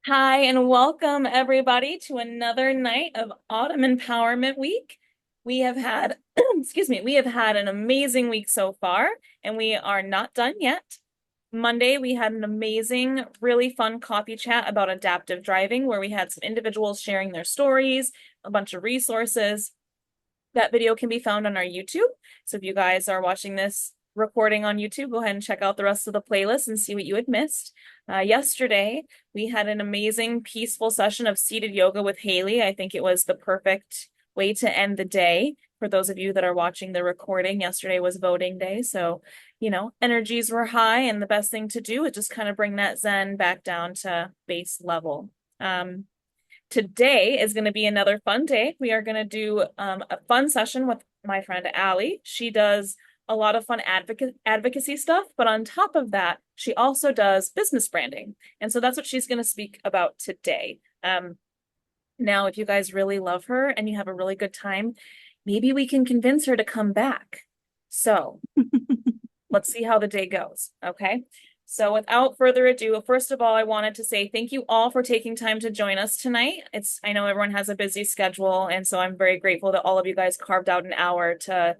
Hi, and welcome everybody to another night of Autumn Empowerment Week. We have had, excuse me, we have had an amazing week so far, and we are not done yet. Monday, we had an amazing, really fun coffee chat about adaptive driving, where we had some individuals sharing their stories, a bunch of resources. That video can be found on our YouTube. So if you guys are watching this recording on YouTube, go ahead and check out the rest of the playlist and see what you had missed. Yesterday, we had an amazing, peaceful session of seated yoga with Haley. I think it was the perfect way to end the day. For those of you that are watching the recording, yesterday was voting day. So, energies were high, and the best thing to do is just kind of bring that Zen back down to base level. Today is going to be another fun day. We are going to do a fun session with my friend Allie. She does a lot of fun advocacy stuff, but on top of that, she also does business branding. And so that's what she's going to speak about today. Now, if you guys really love her and you have a really good time, maybe we can convince her to come back. So let's see how the day goes. Okay. So without further ado, first of all, I wanted to say thank you all for taking time to join us tonight. I know everyone has a busy schedule, and so I'm very grateful that all of you guys carved out an hour to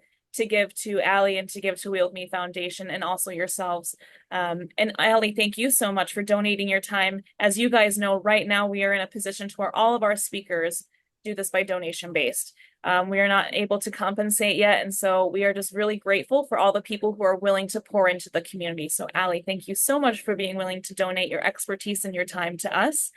give to Allie and to give to Wield Me Foundation and also yourselves. And Allie, thank you so much for donating your time. As you guys know, right now we are in a position to where all of our speakers do this by donation based. We are not able to compensate yet. And so we are just really grateful for all the people who are willing to pour into the community. So Allie, thank you so much for being willing to donate your expertise and your time to us.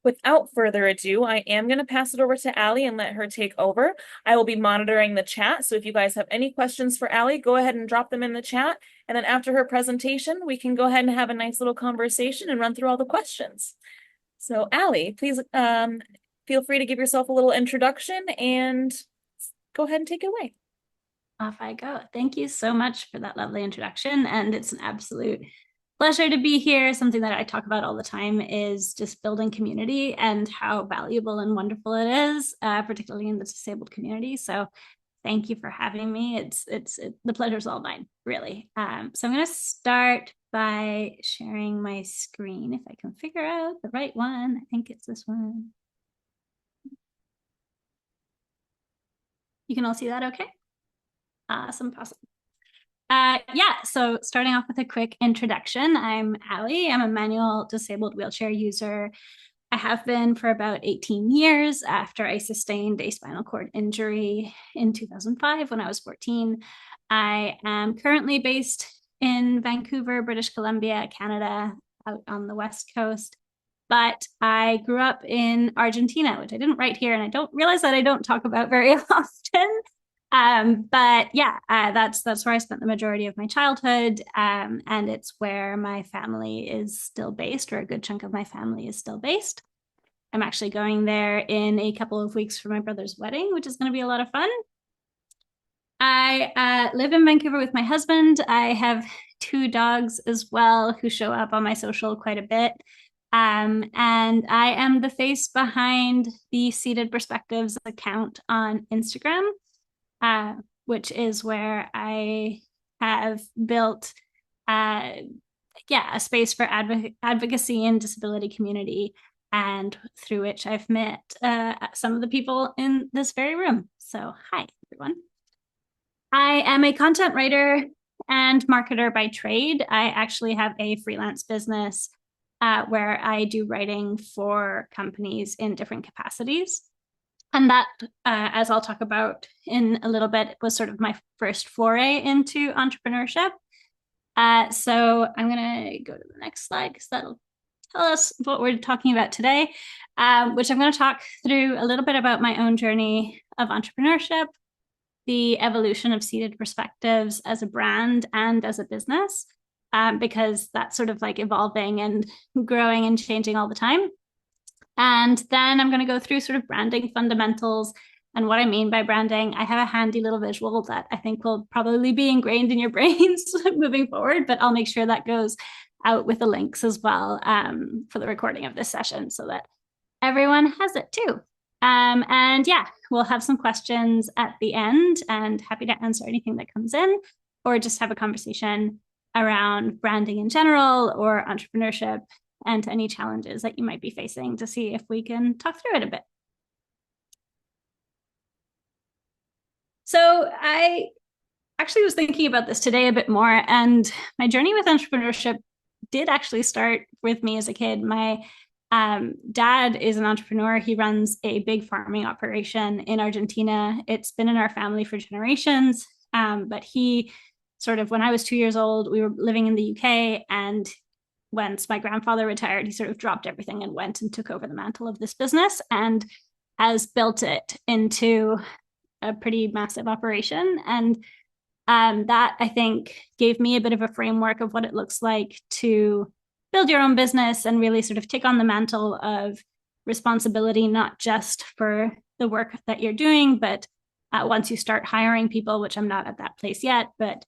Without further ado, I am going to pass it over to Allie and let her take over. I will be monitoring the chat. So if you guys have any questions for Allie, go ahead and drop them in the chat. And then after her presentation, we can go ahead and have a nice little conversation and run through all the questions. So Allie, please feel free to give yourself a little introduction and go ahead and take it away. Off I go. Thank you so much for that lovely introduction. And it's an absolute pleasure to be here. Something that I talk about all the time is just building community and how valuable and wonderful it is, particularly in the disabled community. So thank you for having me. The pleasure's all mine, really. So I'm going to start by sharing my screen if I can figure out the right one. I think it's this one. You can all see that okay? Awesome. So starting off with a quick introduction, I'm Allie. I'm a manual disabled wheelchair user. I have been for about 18 years after I sustained a spinal cord injury in 2005 when I was 14. I am currently based in Vancouver, British Columbia, Canada, out on the West Coast. But I grew up in Argentina, which I didn't write here, and I don't realize that I don't talk about very often. That's where I spent the majority of my childhood, and it's where my family is still based, or a good chunk of my family is still based. I'm actually going there in a couple of weeks for my brother's wedding, which is going to be a lot of fun. I live in Vancouver with my husband. I have two dogs as well who show up on my social quite a bit. And I am the face behind the Seated Perspectives account on Instagram, which is where I have built a space for advocacy and disability community, and through which I've met some of the people in this very room. So hi, everyone. I am a content writer and marketer by trade. I actually have a freelance business where I do writing for companies in different capacities. And that, as I'll talk about in a little bit, was sort of my first foray into entrepreneurship. So I'm going to go to the next slide because that'll tell us what we're talking about today, which I'm going to talk through a little bit about my own journey of entrepreneurship, the evolution of Seated Perspectives as a brand and as a business, because that's sort of like evolving and growing and changing all the time. And then I'm going to go through sort of branding fundamentals and what I mean by branding. I have a handy little visual that I think will probably be ingrained in your brains moving forward, but I'll make sure that goes out with the links as well for the recording of this session so that everyone has it too. We'll have some questions at the end, and happy to answer anything that comes in, or just have a conversation around branding in general or entrepreneurship and to any challenges that you might be facing to see if we can talk through it a bit. So I actually was thinking about this today a bit more, and my journey with entrepreneurship did actually start with me as a kid. My dad is an entrepreneur. He runs a big farming operation in Argentina. It's been in our family for generations, but he sort of, when I was 2 years old, we were living in the UK, and once my grandfather retired, he sort of dropped everything and went and took over the mantle of this business and has built it into a pretty massive operation. And that, I think, gave me a bit of a framework of what it looks like to build your own business and really sort of take on the mantle of responsibility, not just for the work that you're doing, but once you start hiring people, which I'm not at that place yet, but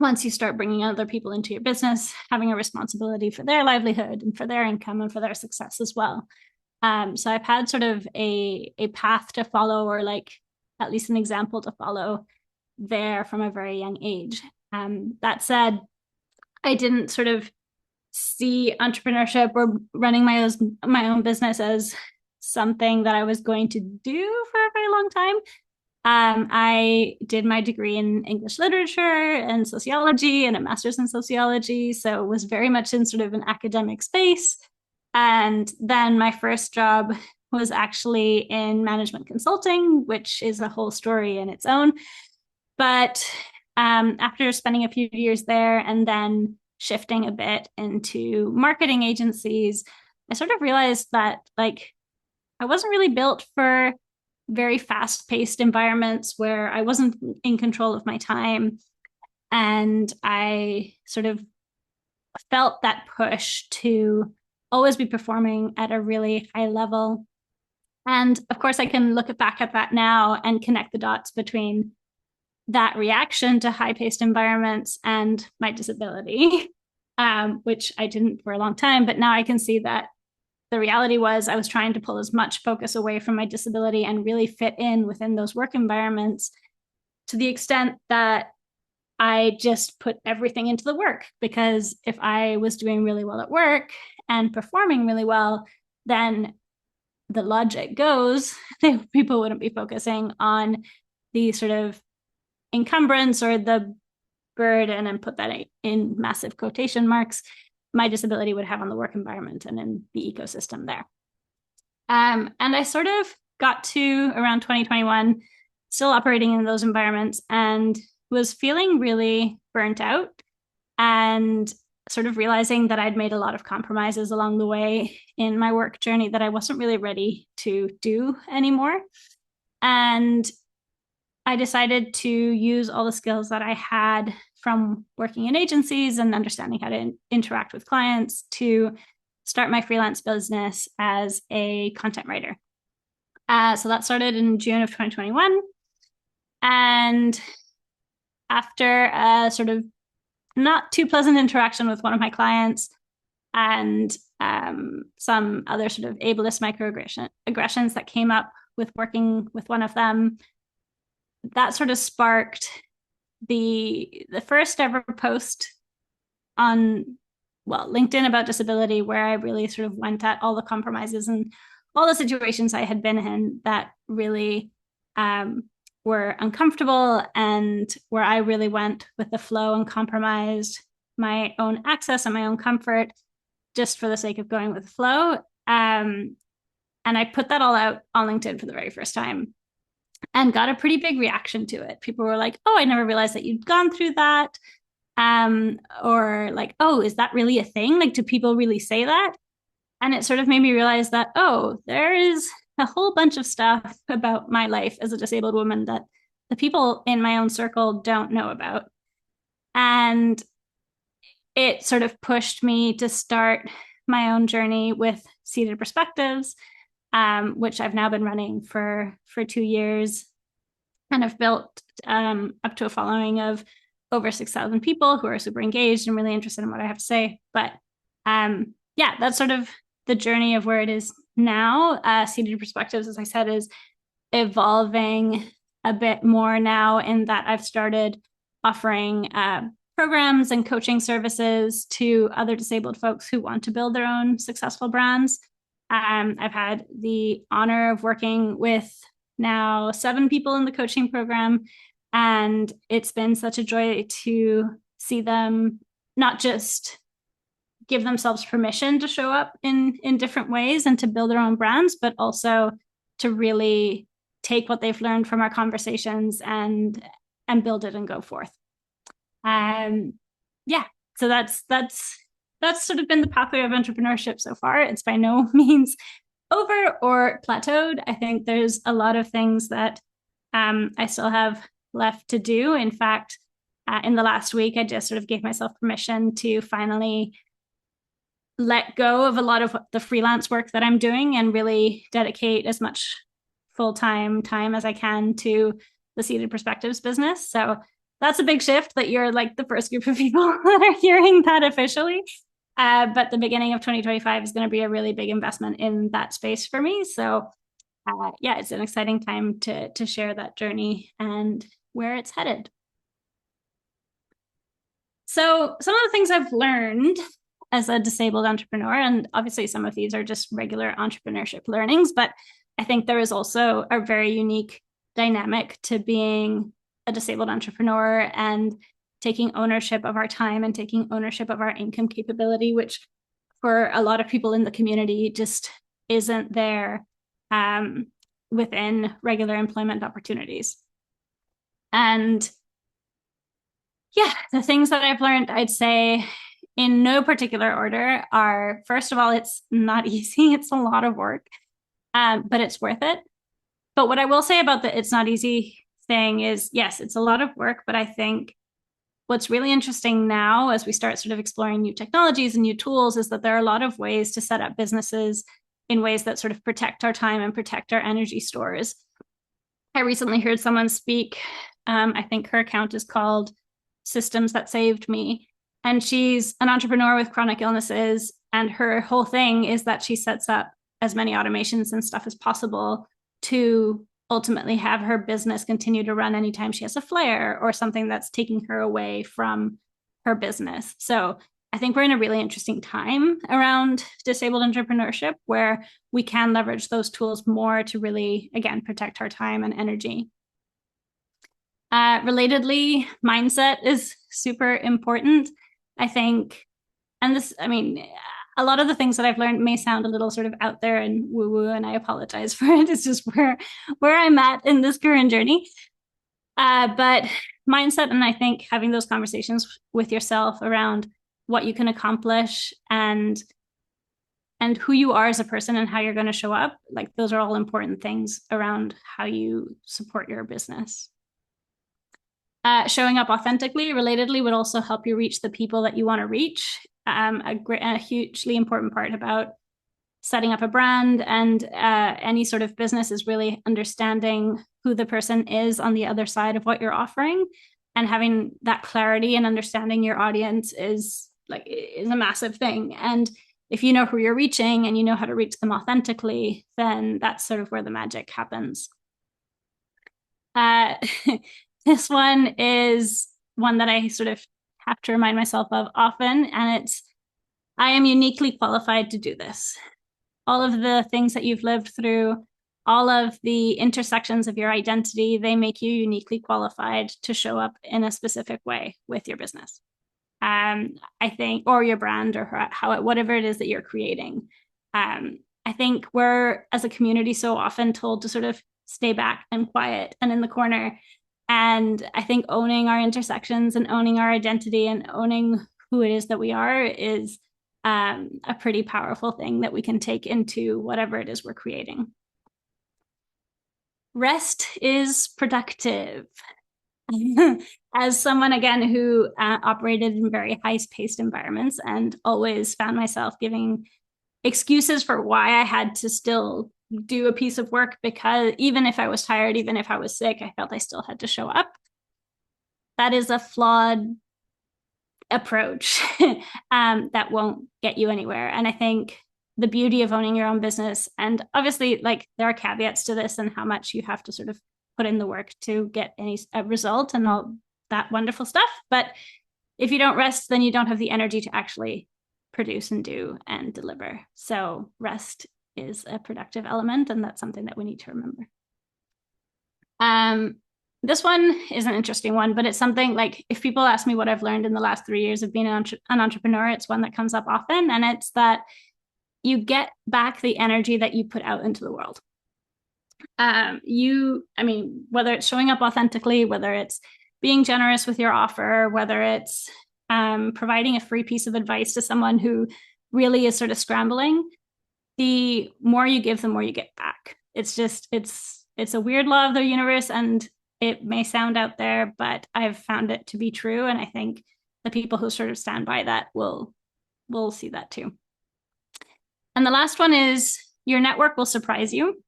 once you start bringing other people into your business, having a responsibility for their livelihood and for their income and for their success as well. So I've had sort of a path to follow, or like at least an example to follow there from a very young age. That said, I didn't sort of see entrepreneurship or running my own business as something that I was going to do for a very long time. I did my degree in English literature and sociology and a master's in sociology, so was very much in sort of an academic space. And then my first job was actually in management consulting, which is a whole story in its own. But after spending a few years there and then shifting a bit into marketing agencies, I sort of realized that like I wasn't really built for very fast-paced environments where I wasn't in control of my time. And I sort of felt that push to always be performing at a really high level. And of course, I can look back at that now and connect the dots between that reaction to high-paced environments and my disability, which I didn't for a long time. But now I can see that the reality was I was trying to pull as much focus away from my disability and really fit in within those work environments, to the extent that I just put everything into the work. Because if I was doing really well at work and performing really well, then the logic goes that people wouldn't be focusing on the sort of encumbrance or the burden, and put that in massive quotation marks, my disability would have on the work environment and in the ecosystem there. And I sort of got to around 2021, still operating in those environments, and was feeling really burnt out and sort of realizing that I'd made a lot of compromises along the way in my work journey that I wasn't really ready to do anymore. And I decided to use all the skills that I had from working in agencies and understanding how to interact with clients to start my freelance business as a content writer. So that started in June of 2021. And after a sort of not too pleasant interaction with one of my clients and some other sort of ableist microaggressions that came up with working with one of them, that sort of sparked the first ever post on, well, LinkedIn about disability, where I really sort of went at all the compromises and all the situations I had been in that really were uncomfortable, and where I really went with the flow and compromised my own access and my own comfort just for the sake of going with the flow. And I put that all out on LinkedIn for the very first time and got a pretty big reaction to it. People were like, oh, I never realized that you'd gone through that. Or like, oh, is that really a thing? Like, do people really say that? And it sort of made me realize that, oh, there is a whole bunch of stuff about my life as a disabled woman that the people in my own circle don't know about. And it sort of pushed me to start my own journey with Seated Perspectives, which I've now been running for 2 years, and I've built up to a following of over 6,000 people who are super engaged and really interested in what I have to say. But yeah, that's sort of the journey of where it is now. Seated Perspectives, as I said, is evolving a bit more now in that I've started offering programs and coaching services to other disabled folks who want to build their own successful brands. I've had the honor of working with now 7 people in the coaching program, and it's been such a joy to see them not just give themselves permission to show up in different ways and to build their own brands, but also to really take what they've learned from our conversations and build it and go forth. Yeah, so that's sort of been the pathway of entrepreneurship so far. It's by no means over or plateaued. I think there's a lot of things that I still have left to do. In fact, in the last week, I just sort of gave myself permission to finally let go of a lot of the freelance work that I'm doing and really dedicate as much full-time time as I can to the Seated Perspectives business. So that's a big shift that you're like the first group of people that are hearing that officially. But the beginning of 2025 is going to be a really big investment in that space for me. So yeah, it's an exciting time to share that journey and where it's headed. So some of the things I've learned as a disabled entrepreneur, and obviously some of these are just regular entrepreneurship learnings, but I think there is also a very unique dynamic to being a disabled entrepreneur and taking ownership of our time and taking ownership of our income capability, which for a lot of people in the community just isn't there within regular employment opportunities. And yeah, the things that I've learned, I'd say in no particular order are, first of all, it's not easy. It's a lot of work, but it's worth it. But what I will say about the it's not easy thing is, yes, it's a lot of work, but I think what's really interesting now as we start sort of exploring new technologies and new tools is that there are a lot of ways to set up businesses in ways that sort of protect our time and protect our energy stores. I recently heard someone speak, I think her account is called Systems That Saved Me. And she's an entrepreneur with chronic illnesses. And her whole thing is that she sets up as many automations and stuff as possible to ultimately have her business continue to run anytime she has a flare or something that's taking her away from her business. So I think we're in a really interesting time around disabled entrepreneurship where we can leverage those tools more to really, again, protect our time and energy. Relatedly, mindset is super important. I think, and this, I mean, a lot of the things that I've learned may sound a little sort of out there and woo-woo, and I apologize for it. It's just where I'm at in this current journey. But mindset, and I think having those conversations with yourself around what you can accomplish and who you are as a person and how you're going to show up, like those are all important things around how you support your business. Showing up authentically, relatedly, would also help you reach the people that you want to reach. A hugely important part about setting up a brand and any sort of business is really understanding who the person is on the other side of what you're offering, and having that clarity and understanding your audience is a massive thing. And if you know who you're reaching and you know how to reach them authentically, then that's sort of where the magic happens. This one is one that I sort of have to remind myself of often, and it's, I am uniquely qualified to do this. All of the things that you've lived through, all of the intersections of your identity, they make you uniquely qualified to show up in a specific way with your business. I think, or your brand, or whatever it is that you're creating. I think we're, as a community, so often told to sort of stay back and quiet and in the corner. And I think owning our intersections and owning our identity and owning who it is that we are is a pretty powerful thing that we can take into whatever it is we're creating. Rest is productive. As someone, again, who operated in very high-paced environments and always found myself giving excuses for why I had to still do a piece of work, because even if I was tired, even if I was sick, I felt I still had to show up. That is a flawed approach that won't get you anywhere. And I think the beauty of owning your own business, and obviously, like, there are caveats to this and how much you have to sort of put in the work to get any result and all that wonderful stuff. But if you don't rest, then you don't have the energy to actually produce and do and deliver. So rest is a productive element, and that's something that we need to remember. This one is an interesting one, but it's something like if people ask me what I've learned in the last 3 years of being an entrepreneur, it's one that comes up often, and it's that you get back the energy that you put out into the world. I mean, whether it's showing up authentically, whether it's being generous with your offer, whether it's providing a free piece of advice to someone who really is sort of scrambling, the more you give, the more you get back. It's just, it's a weird law of the universe, and it may sound out there, but I've found it to be true. And I think the people who sort of stand by that will see that too. And the last one is your network will surprise you.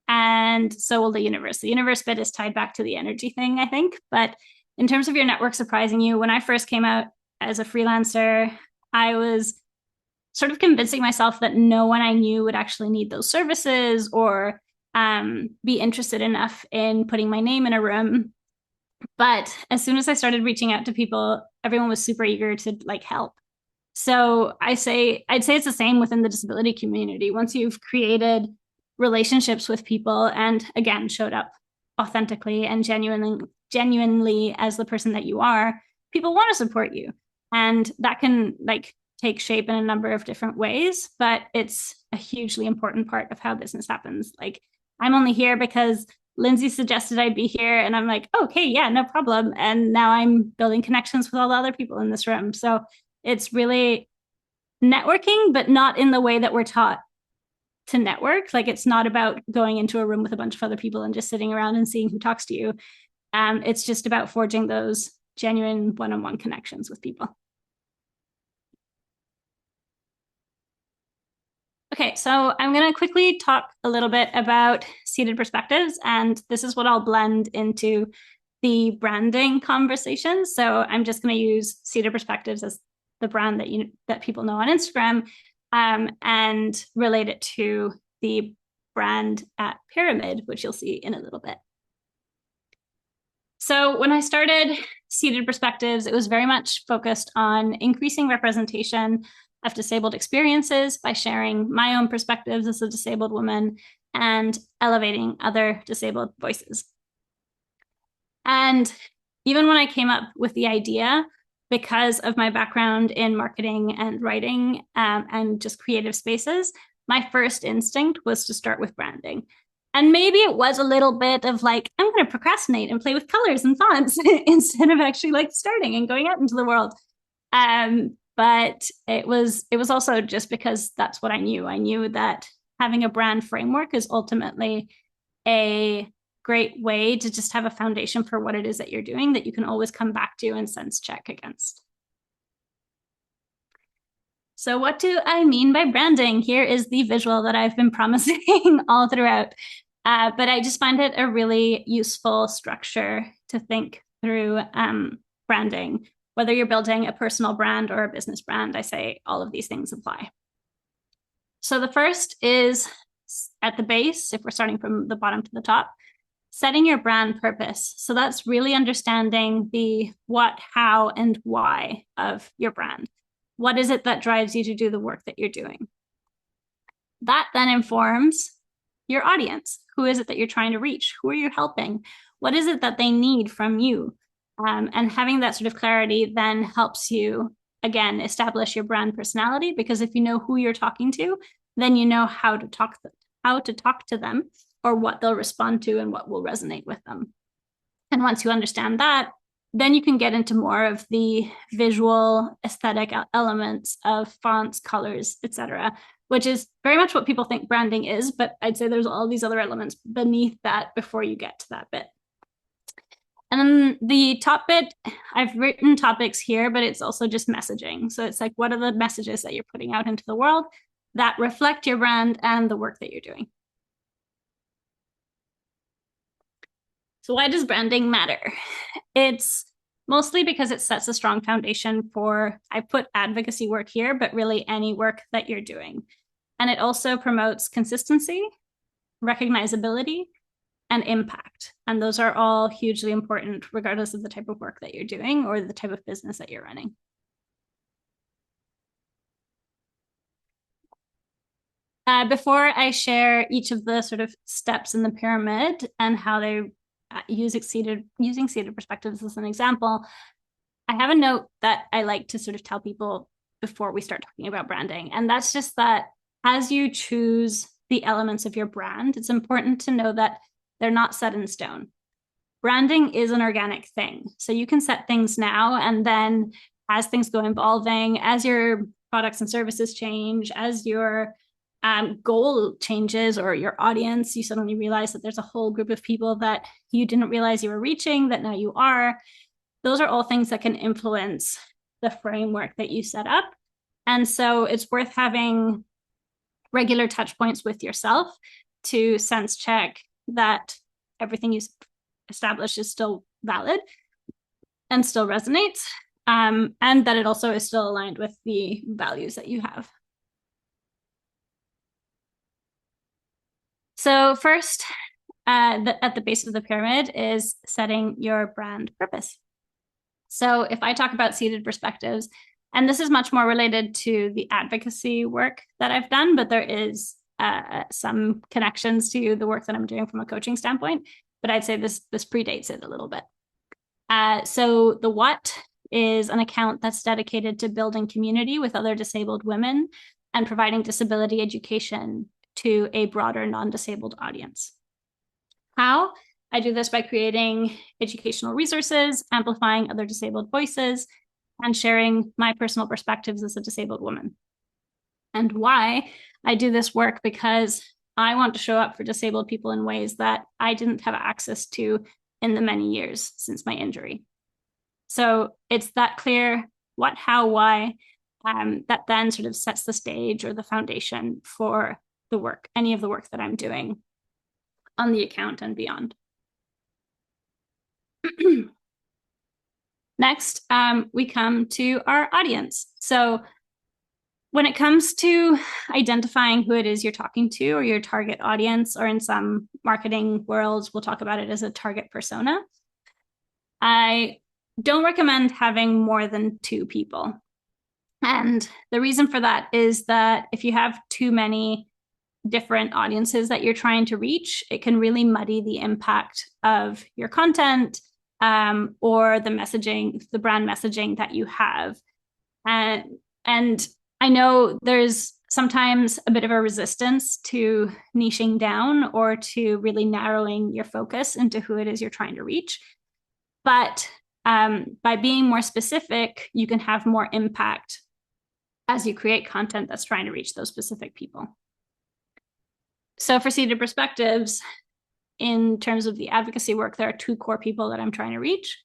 And so will the universe. The universe bit is tied back to the energy thing, I think. But in terms of your network surprising you, when I first came out as a freelancer, I was sort of convincing myself that no one I knew would actually need those services or be interested enough in putting my name in a room. But as soon as I started reaching out to people, everyone was super eager to like help. So I'd say it's the same within the disability community. Once you've created relationships with people and again showed up authentically and genuinely as the person that you are, people want to support you. And that can like take shape in a number of different ways, but it's a hugely important part of how business happens. Like I'm only here because Lindsay suggested I'd be here, and I'm like, okay, yeah, no problem. And now I'm building connections with all the other people in this room. So it's really networking, but not in the way that we're taught to network. Like it's not about going into a room with a bunch of other people and just sitting around and seeing who talks to you. It's just about forging those genuine one-on-one connections with people. Okay, so I'm going to quickly talk a little bit about seated perspectives, and this is what I'll blend into the branding conversation. So I'm just going to use seated perspectives as the brand that people know on Instagram, and relate it to the brand at Pyramid, which you'll see in a little bit. So when I started Seated Perspectives, it was very much focused on increasing representation of disabled experiences by sharing my own perspectives as a disabled woman and elevating other disabled voices. And even when I came up with the idea, because of my background in marketing and writing and just creative spaces, my first instinct was to start with branding. And maybe it was a little bit of like, I'm going to procrastinate and play with colors and fonts instead of actually like starting and going out into the world. But it was also just because that's what I knew. I knew that having a brand framework is ultimately a great way to just have a foundation for what it is that you're doing that you can always come back to and sense check against. So what do I mean by branding? Here is the visual that I've been promising all throughout. But I just find it a really useful structure to think through branding. Whether you're building a personal brand or a business brand, I say all of these things apply. So the first is at the base, if we're starting from the bottom to the top, setting your brand purpose. So that's really understanding the what, how, and why of your brand. What is it that drives you to do the work that you're doing? That then informs your audience. Who is it that you're trying to reach? Who are you helping? What is it that they need from you? And having that sort of clarity then helps you, again, establish your brand personality, because if you know who you're talking to, then you know how to talk to them or what they'll respond to and what will resonate with them. And once you understand that, then you can get into more of the visual aesthetic elements of fonts, colors, etc., which is very much what people think branding is, but I'd say there's all these other elements beneath that before you get to that bit. And then the top bit, I've written topics here, but it's also just messaging. So it's like, what are the messages that you're putting out into the world that reflect your brand and the work that you're doing? So why does branding matter? It's mostly because it sets a strong foundation for, I put advocacy work here, but really any work that you're doing. And it also promotes consistency, recognizability, and impact. And those are all hugely important, regardless of the type of work that you're doing or the type of business that you're running. Before I share each of the sort of steps in the pyramid and how they using seated perspectives as an example, I have a note that I like to sort of tell people before we start talking about branding. And that's just that as you choose the elements of your brand, it's important to know that they're not set in stone. Branding is an organic thing. So you can set things now, and then as things go evolving, as your products and services change, as your goal changes or your audience, you suddenly realize that there's a whole group of people that you didn't realize you were reaching that now you are. Those are all things that can influence the framework that you set up. And so it's worth having regular touch points with yourself to sense check that everything you established is still valid and still resonates, and that it also is still aligned with the values that you have. So first, at the base of the pyramid is setting your brand purpose. So if I talk about seated perspectives, and this is much more related to the advocacy work that I've done, but there is some connections to the work that I'm doing from a coaching standpoint. But I'd say this predates it a little bit. So the what is an account that's dedicated to building community with other disabled women and providing disability education to a broader non-disabled audience. How? I do this by creating educational resources, amplifying other disabled voices, and sharing my personal perspectives as a disabled woman. And why? I do this work because I want to show up for disabled people in ways that I didn't have access to in the many years since my injury. So it's that clear what, how, why, that then sort of sets the stage or the foundation for the work, any of the work that I'm doing on the account and beyond. Next, we come to our audience. So when it comes to identifying who it is you're talking to or your target audience, or in some marketing worlds, we'll talk about it as a target persona, I don't recommend having more than 2 people. And the reason for that is that if you have too many different audiences that you're trying to reach, it can really muddy the impact of your content, or the messaging, the brand messaging that you have. And I know there's sometimes a bit of a resistance to niching down or to really narrowing your focus into who it is you're trying to reach. But by being more specific, you can have more impact as you create content that's trying to reach those specific people. So for seated perspectives, in terms of the advocacy work, there are 2 core people that I'm trying to reach.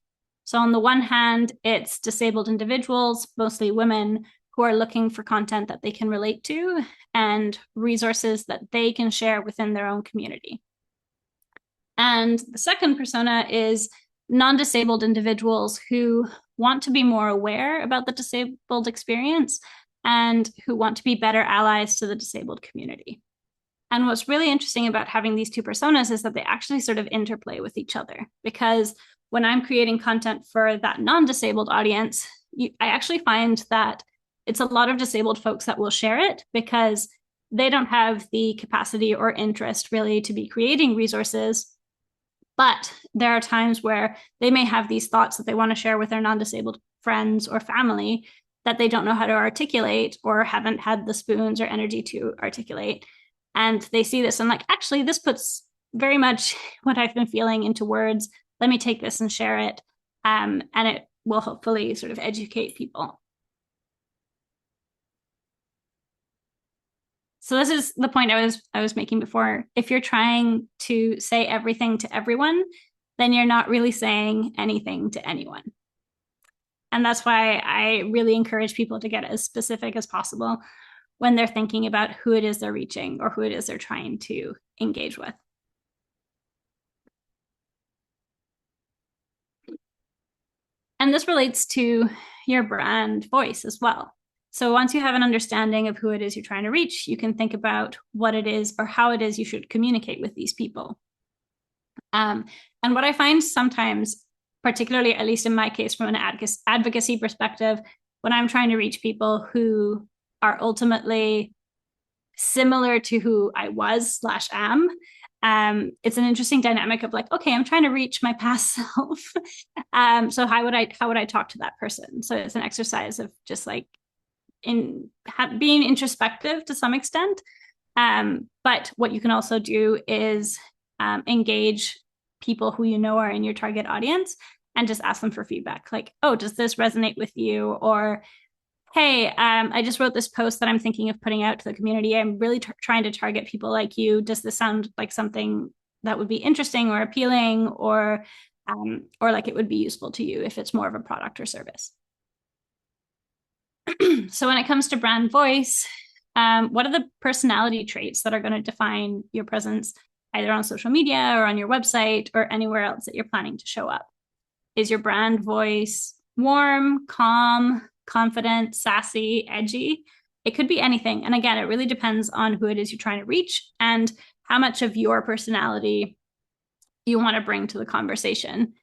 So on the one hand, it's disabled individuals, mostly women, who are looking for content that they can relate to and resources that they can share within their own community. And the second persona is non-disabled individuals who want to be more aware about the disabled experience and who want to be better allies to the disabled community. And what's really interesting about having these 2 personas is that they actually sort of interplay with each other, because when I'm creating content for that non-disabled audience, I actually find that it's a lot of disabled folks that will share it because they don't have the capacity or interest really to be creating resources. But there are times where they may have these thoughts that they want to share with their non-disabled friends or family that they don't know how to articulate or haven't had the spoons or energy to articulate. And they see this and like, actually, this puts very much what I've been feeling into words. Let me take this and share it. And it will hopefully sort of educate people. So this is the point I was making before. If you're trying to say everything to everyone, then you're not really saying anything to anyone. And that's why I really encourage people to get as specific as possible when they're thinking about who it is they're reaching or who it is they're trying to engage with. And this relates to your brand voice as well. So once you have an understanding of who it is you're trying to reach, you can think about what it is or how it is you should communicate with these people. Um, and what I find sometimes, particularly at least in my case, from an advocacy perspective, when I'm trying to reach people who are ultimately similar to who I was slash am, it's an interesting dynamic of like, okay, I'm trying to reach my past self. So how would I talk to that person? So it's an exercise of just like being introspective to some extent. But what you can also do is engage people who you know are in your target audience and just ask them for feedback. Like, oh, does this resonate with you? Or, hey, I just wrote this post that I'm thinking of putting out to the community. I'm really trying to target people like you. Does this sound like something that would be interesting or appealing, or like it would be useful to you if it's more of a product or service? So when it comes to brand voice, what are the personality traits that are going to define your presence either on social media or on your website or anywhere else that you're planning to show up? Is your brand voice warm, calm, confident, sassy, edgy? It could be anything. And again, it really depends on who it is you're trying to reach and how much of your personality you want to bring to the conversation.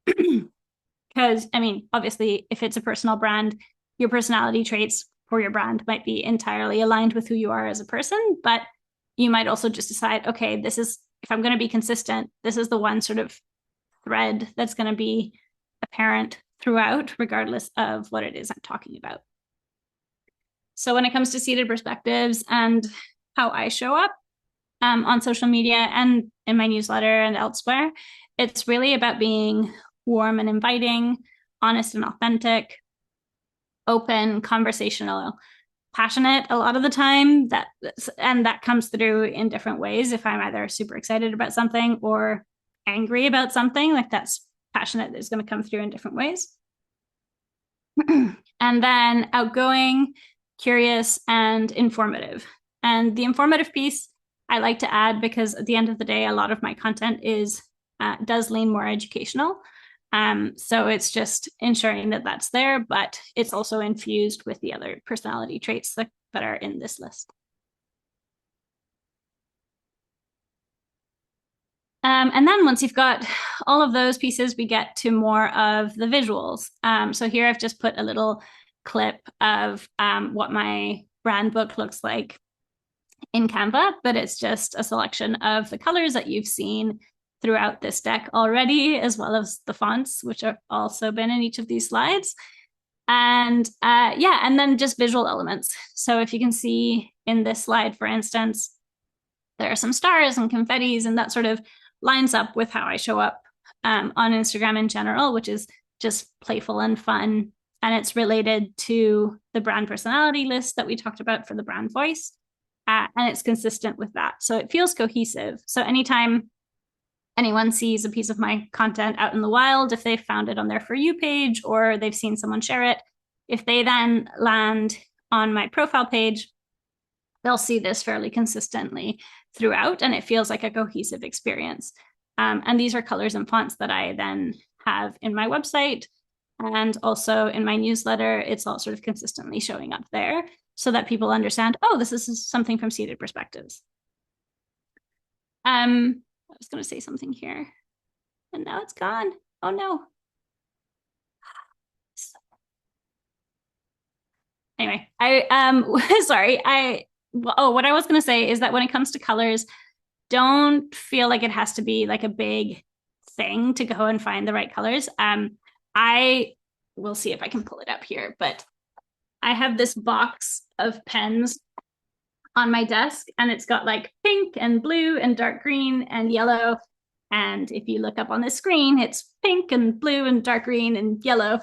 Because, I mean, obviously, if it's a personal brand, your personality traits for your brand might be entirely aligned with who you are as a person, but you might also just decide, okay, this is, if I'm going to be consistent, this is the one sort of thread that's going to be apparent throughout, regardless of what it is I'm talking about. So when it comes to seated perspectives and how I show up on social media and in my newsletter and elsewhere, it's really about being warm and inviting, honest and authentic, open, conversational, passionate a lot of the time. That comes through in different ways. If I'm either super excited about something or angry about something, like that's passionate is going to come through in different ways. And then outgoing, curious, and informative. And the informative piece I like to add because at the end of the day, a lot of my content does lean more educational. So it's just ensuring that that's there, but it's also infused with the other personality traits that are in this list. And then once you've got all of those pieces, we get to more of the visuals. So here I've just put a little clip of what my brand book looks like in Canva, but it's just a selection of the colors that you've seen throughout this deck already, as well as the fonts, which have also been in each of these slides. And and then just visual elements. So if you can see in this slide, for instance, there are some stars and confettis, and that sort of lines up with how I show up on Instagram in general, which is just playful and fun. And it's related to the brand personality list that we talked about for the brand voice. And it's consistent with that. So it feels cohesive. So anytime anyone sees a piece of my content out in the wild, if they've found it on their For You page or they've seen someone share it, if they then land on my profile page, they'll see this fairly consistently throughout, and it feels like a cohesive experience. And these are colors and fonts that I then have in my website and also in my newsletter. It's all sort of consistently showing up there so that people understand, oh, this is something from Seated Perspectives. I was going to say something here, and now it's gone. Oh no. Anyway, sorry. What I was going to say is that when it comes to colors, don't feel like it has to be like a big thing to go and find the right colors. I will see if I can pull it up here, but I have this box of pens on my desk, and it's got like pink and blue and dark green and yellow. And if you look up on the screen, it's pink and blue and dark green and yellow.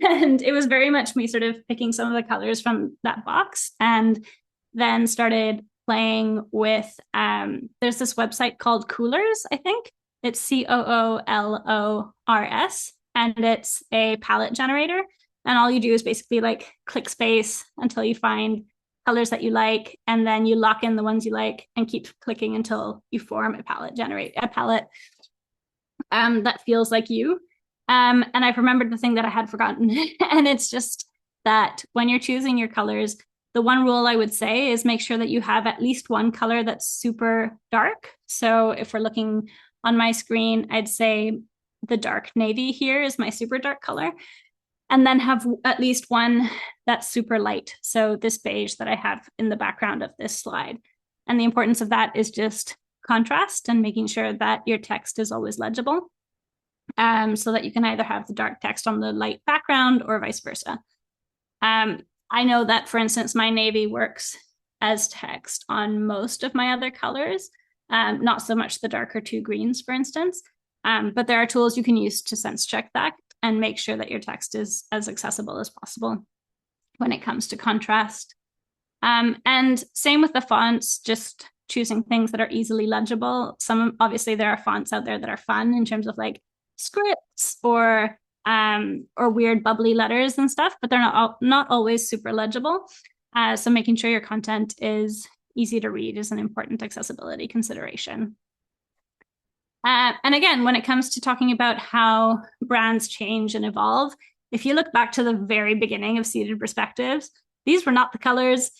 And it was very much me sort of picking some of the colors from that box and then started playing with there's this website called Coolors, I think. It's Coolors, and it's a palette generator. And all you do is basically like click space until you find colors that you like, and then you lock in the ones you like and keep clicking until you form a palette that feels like you. And I've remembered the thing that I had forgotten. And it's just that when you're choosing your colors, the one rule I would say is make sure that you have at least one color that's super dark. So if we're looking on my screen, I'd say the dark navy here is my super dark color, and then have at least one that's super light. So this beige that I have in the background of this slide. And the importance of that is just contrast and making sure that your text is always legible, so that you can either have the dark text on the light background or vice versa. I know that, for instance, my navy works as text on most of my other colors, not so much the darker two greens, for instance. But there are tools you can use to sense check that and make sure that your text is as accessible as possible when it comes to contrast. And same with the fonts, just choosing things that are easily legible. Obviously there are fonts out there that are fun in terms of like scripts or weird bubbly letters and stuff, but they're not always super legible. So making sure your content is easy to read is an important accessibility consideration. And again, when it comes to talking about how brands change and evolve, if you look back to the very beginning of Seated Perspectives, these were not the colors.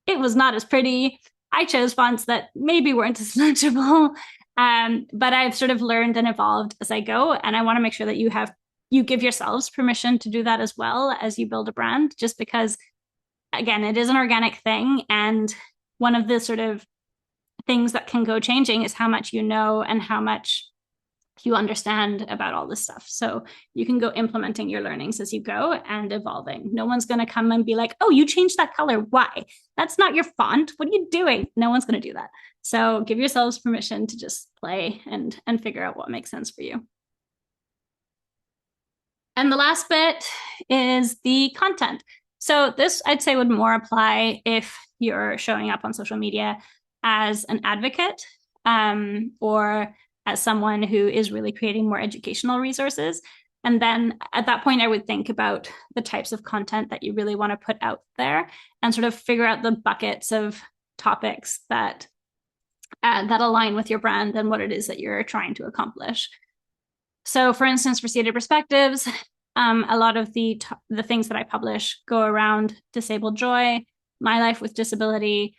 It was not as pretty. I chose fonts that maybe weren't as legible, but I've sort of learned and evolved as I go. And I want to make sure that you give yourselves permission to do that as well as you build a brand, just because, again, it is an organic thing. And one of the sort of things that can go changing is how much you know and how much you understand about all this stuff. So you can go implementing your learnings as you go and evolving. No one's going to come and be like, oh, you changed that color. Why? That's not your font. What are you doing? No one's going to do that. So give yourselves permission to just play and figure out what makes sense for you. And the last bit is the content. So this, I'd say, would more apply if you're showing up on social media as an advocate, or as someone who is really creating more educational resources. And then at that point, I would think about the types of content that you really want to put out there and sort of figure out the buckets of topics that align with your brand and what it is that you're trying to accomplish. So for instance, for Seated Perspectives, a lot of the things that I publish go around disabled joy, my life with disability,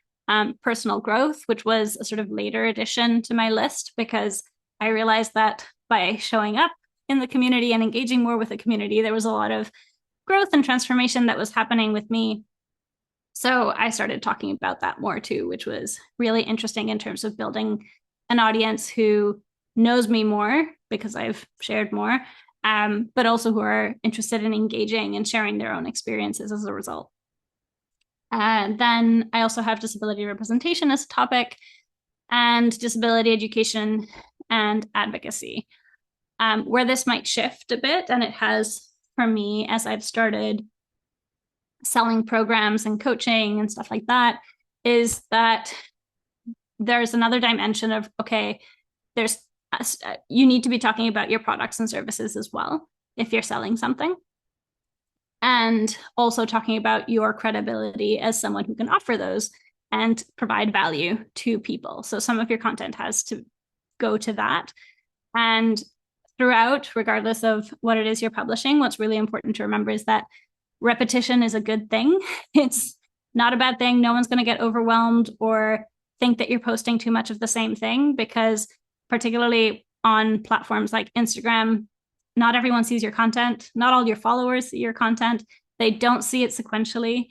personal growth, which was a sort of later addition to my list because I realized that by showing up in the community and engaging more with the community, there was a lot of growth and transformation that was happening with me. So I started talking about that more too, which was really interesting in terms of building an audience who knows me more because I've shared more, but also who are interested in engaging and sharing their own experiences as a result. And then I also have disability representation as a topic and disability education and advocacy, where this might shift a bit, and it has for me as I've started selling programs and coaching and stuff like that, is that there's another dimension of, okay, you need to be talking about your products and services as well if you're selling something. And also talking about your credibility as someone who can offer those and provide value to people. So some of your content has to go to that. And throughout, regardless of what it is you're publishing, what's really important to remember is that repetition is a good thing. It's not a bad thing. No one's going to get overwhelmed or think that you're posting too much of the same thing, because particularly on platforms like Instagram, not everyone sees your content. Not all your followers see your content. They don't see it sequentially.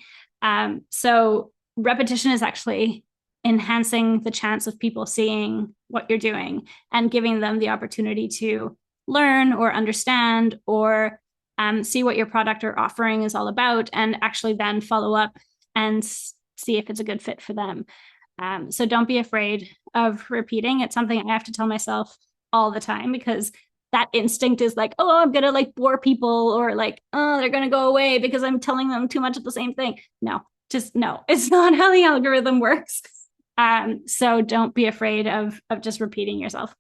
So repetition is actually enhancing the chance of people seeing what you're doing and giving them the opportunity to learn or understand or see what your product or offering is all about, and actually then follow up and see if it's a good fit for them. So don't be afraid of repeating. It's something I have to tell myself all the time, because that instinct is like, oh, I'm gonna like bore people, or like, oh, they're gonna go away because I'm telling them too much of the same thing. No, it's not how the algorithm works. So don't be afraid of just repeating yourself.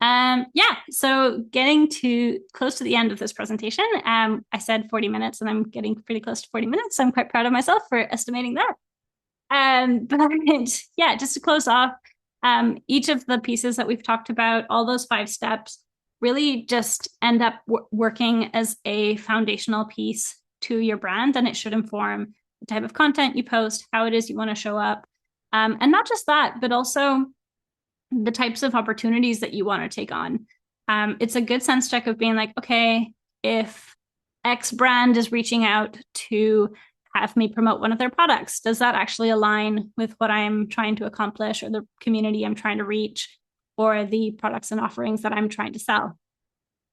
Yeah, so getting to close to the end of this presentation. I said 40 minutes and I'm getting pretty close to 40 minutes. So I'm quite proud of myself for estimating that. But yeah, just to close off, each of the pieces that we've talked about, all those 5 steps, really just end up working as a foundational piece to your brand, and it should inform the type of content you post, how it is you want to show up. And not just that, but also the types of opportunities that you want to take on. It's a good sense check of being like, okay, if X brand is reaching out to have me promote one of their products, does that actually align with what I'm trying to accomplish or the community I'm trying to reach or the products and offerings that I'm trying to sell?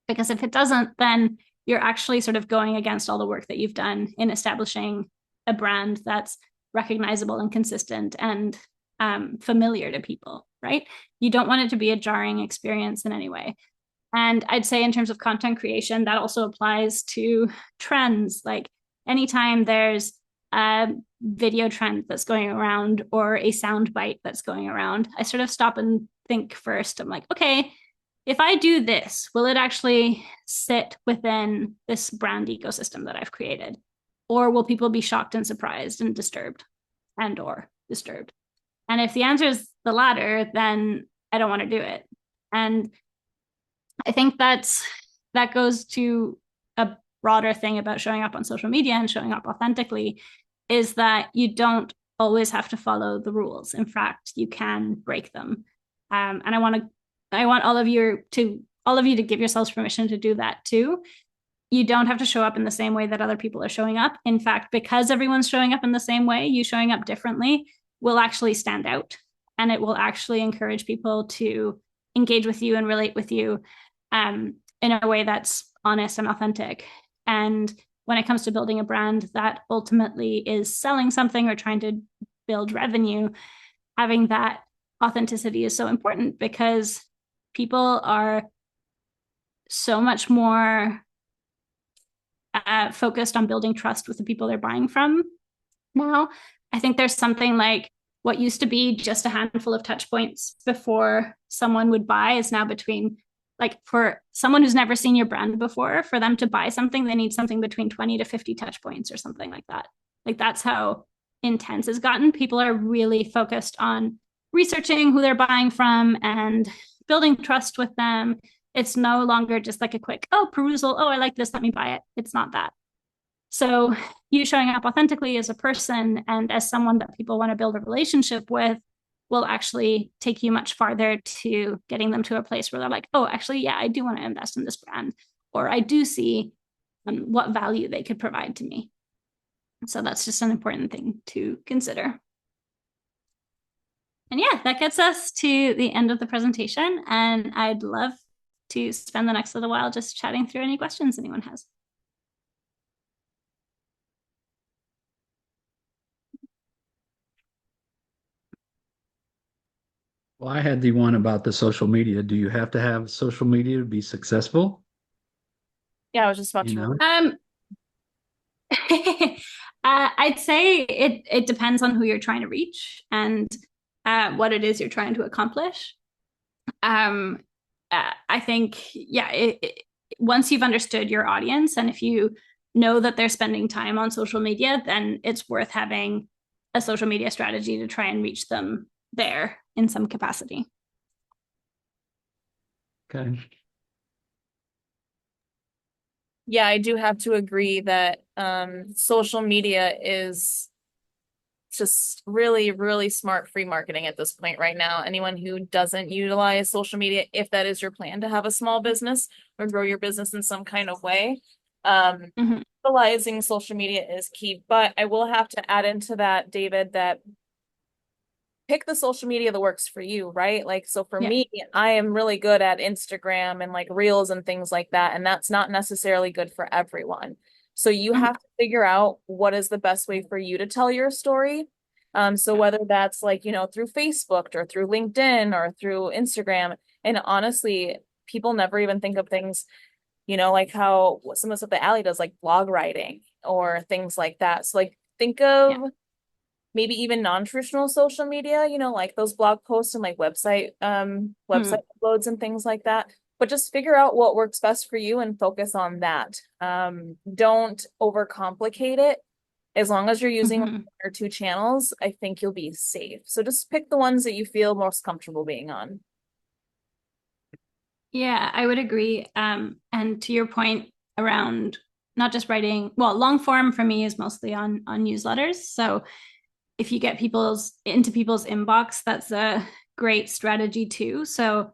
Because if it doesn't, then you're actually sort of going against all the work that you've done in establishing a brand that's recognizable and consistent and familiar to people, right? You don't want it to be a jarring experience in any way. And I'd say in terms of content creation, that also applies to trends. Like anytime there's a video trend that's going around or a sound bite that's going around, I sort of stop and think first. I'm like, okay, if I do this, will it actually sit within this brand ecosystem that I've created? Or will people be shocked and surprised and disturbed and or disturbed? And if the answer is the latter, then I don't want to do it. And I think that goes to a broader thing about showing up on social media and showing up authentically is that you don't always have to follow the rules. In fact, you can break them. And I want all of you to give yourselves permission to do that too. You don't have to show up in the same way that other people are showing up. In fact, because everyone's showing up in the same way, you showing up differently will actually stand out and it will actually encourage people to engage with you and relate with you in a way that's honest and authentic. And when it comes to building a brand that ultimately is selling something or trying to build revenue, having that authenticity is so important because people are so much more focused on building trust with the people they're buying from now. I think there's something like what used to be just a handful of touch points before someone would buy is now between, like, for someone who's never seen your brand before, for them to buy something, they need something between 20 to 50 touch points or something like that. Like, that's how intense it's gotten. People are really focused on researching who they're buying from and building trust with them. It's no longer just like a quick, oh, perusal, oh, I like this, let me buy it. It's not that. So you showing up authentically as a person and as someone that people want to build a relationship with will actually take you much farther to getting them to a place where they're like, oh, actually, yeah, I do want to invest in this brand, or I do see what value they could provide to me. So that's just an important thing to consider. And yeah, that gets us to the end of the presentation. And I'd love to spend the next little while just chatting through any questions anyone has. Well, I had the one about the social media. Do you have to have social media to be successful? Yeah, I was just about You to. know, I'd say it depends on who you're trying to reach and what it is you're trying to accomplish. Um, I think, yeah, once you've understood your audience and if you know that they're spending time on social media, then it's worth having a social media strategy to try and reach them there in some capacity. okay. Yeah, I do have to agree that social media is just really, really smart free marketing at this point right now. Anyone who doesn't utilize social media, if that is your plan to have a small business or grow your business in some kind of way, Mhm. utilizing social media is key. But I will have to add into that, David, that pick the social media that works for you, right? Like, so for Yeah. me, I am really good at Instagram and like reels and things like that. And that's not necessarily good for everyone. So you Mhm. have to figure out what is the best way for you to tell your story. So whether that's like, through Facebook or through LinkedIn or through Instagram, and honestly, people never even think of things, like how some of the stuff that Allie does, like blog writing or things like that. So like think of Yeah. maybe even non-traditional social media, like those blog posts and like website Mhm. uploads and things like that. But just figure out what works best for you and focus on that. Don't overcomplicate it. As long as you're using one Mhm. or two channels, I think you'll be safe. So just pick the ones that you feel most comfortable being on. Yeah, I would agree. And to your point around not just writing, well, long form for me is mostly on newsletters. So if you get people's inbox, that's a great strategy too. So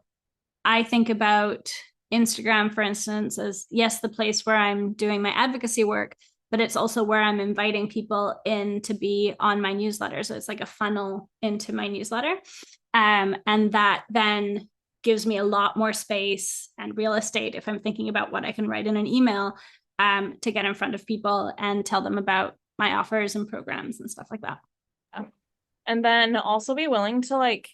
I think about Instagram, for instance, as yes, the place where I'm doing my advocacy work, but it's also where I'm inviting people in to be on my newsletter. So it's like a funnel into my newsletter. And that then gives me a lot more space and real estate if I'm thinking about what I can write in an email to get in front of people and tell them about my offers and programs and stuff like that. And then also be willing to like,